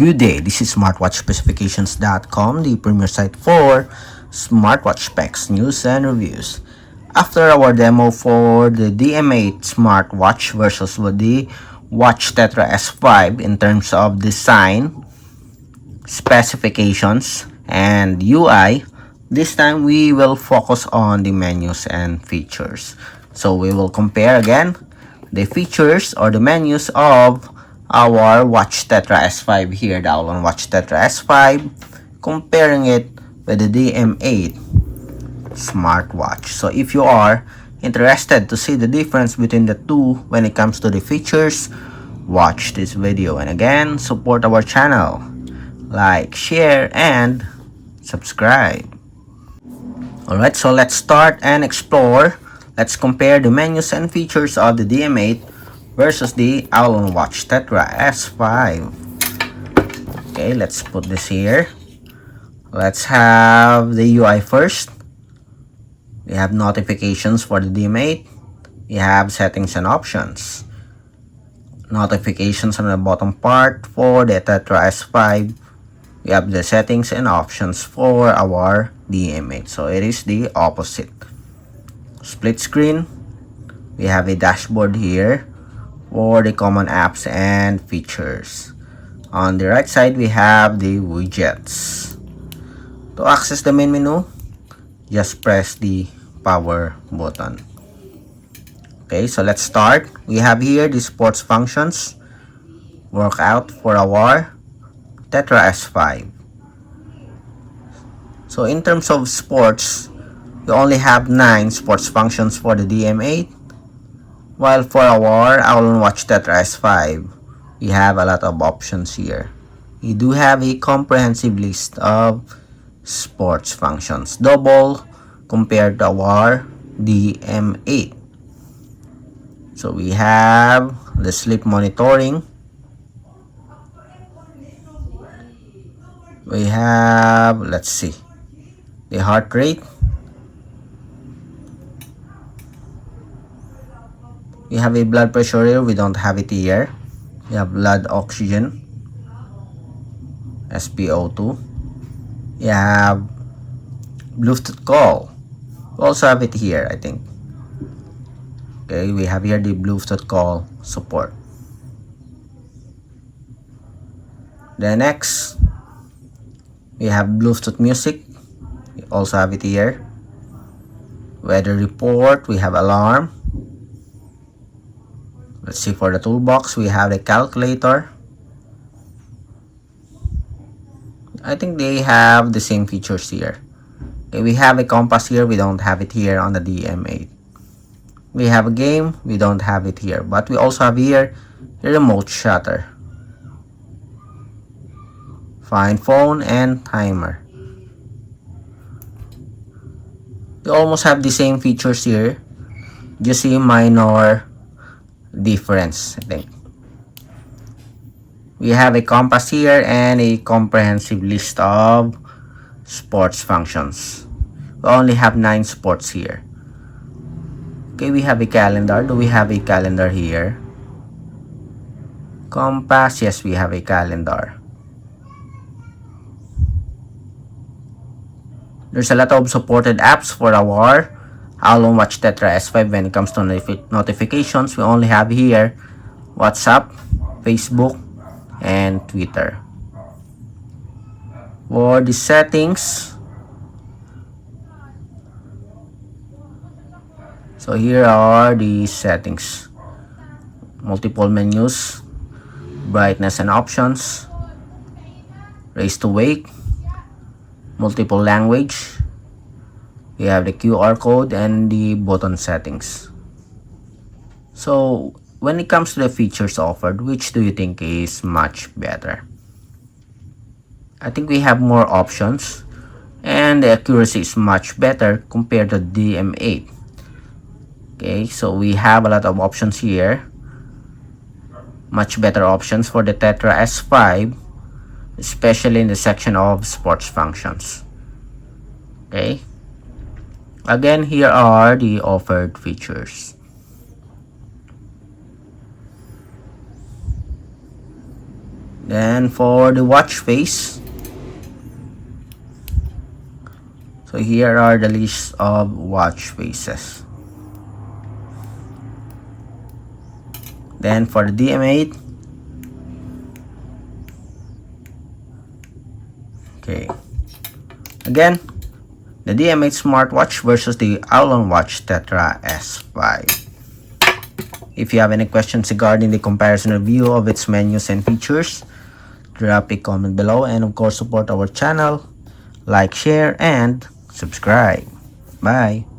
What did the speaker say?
Good day, this is smartwatchspecifications.com, the premier site for smartwatch specs, news, and reviews. After our demo for the DM8 Smartwatch versus the Watch Tetra S5 in terms of design, specifications, and UI, this time we will focus on the menus and features. So we will compare again the features or the menus of our Watch Tetra S5 here, the AOLON Watch Tetra S5, comparing it with the DM8 Smartwatch. So if you are interested to see the difference between the two when it comes to the features, watch this video. And again, support our channel. Like, share, and subscribe. Alright, so let's start and explore. Let's compare the menus and features of the DM8 versus the AOLON Watch Tetra S5. Okay, let's put this here. Let's have the UI first. We have notifications for the DM8. We have settings and options. Notifications on the bottom part for the Tetra S5. We have the settings and options for our DM8. So it is the opposite. Split screen. We have a dashboard here for the common apps and features. On the right side, we have the widgets. To access the main menu, just press the power button. Okay, so let's start. We have here the sports functions, workout for our Tetra S5. So in terms of sports, we only have 9 sports functions for the DM8, while for our AOLON Watch Tetra S5, we have a lot of options here. We do have a comprehensive list of sports functions, double compared to our DM8. So we have the sleep monitoring. We have, let's see, the heart rate. We have a blood pressure here. We don't have it here. We have blood oxygen, SpO2. We have Bluetooth call. We also have it here, I think. Okay, we have here the Bluetooth call support. The next, we have Bluetooth music. We also have it here. Weather report. We have alarm. Let's see, for the toolbox, we have the calculator. I think they have the same features here. Okay, we have a compass here. We don't have it here on the DM8. We have a game. We don't have it here. But we also have here the remote shutter. Find phone and timer. We almost have the same features here. Just a minor difference, I think. We have a compass here and a comprehensive list of sports functions. We only have 9 sports here. Okay, we have a calendar. Do we have a calendar here? Compass, yes, we have a calendar. There's a lot of supported apps for our AOLON Watch Tetra S5 when it comes to notifications. We only have here WhatsApp, Facebook, and Twitter. For the settings, so here are the settings. Multiple menus, brightness and options, raise to wake, multiple language. We have the QR code and the button settings. So when it comes to the features offered, which do you think is much better? I think we have more options and the accuracy is much better compared to DM8. Okay, so we have a lot of options here. Much better options for the Tetra S5, especially in the section of sports functions. Okay. Again, here are the offered features. Then for the watch face, so here are the list of watch faces. Then for the DM8, okay, again, the DM8 Smartwatch versus the AOLON Tetra S5. If you have any questions regarding the comparison review of its menus and features, drop a comment below, and of course support our channel, like, share, and subscribe. Bye.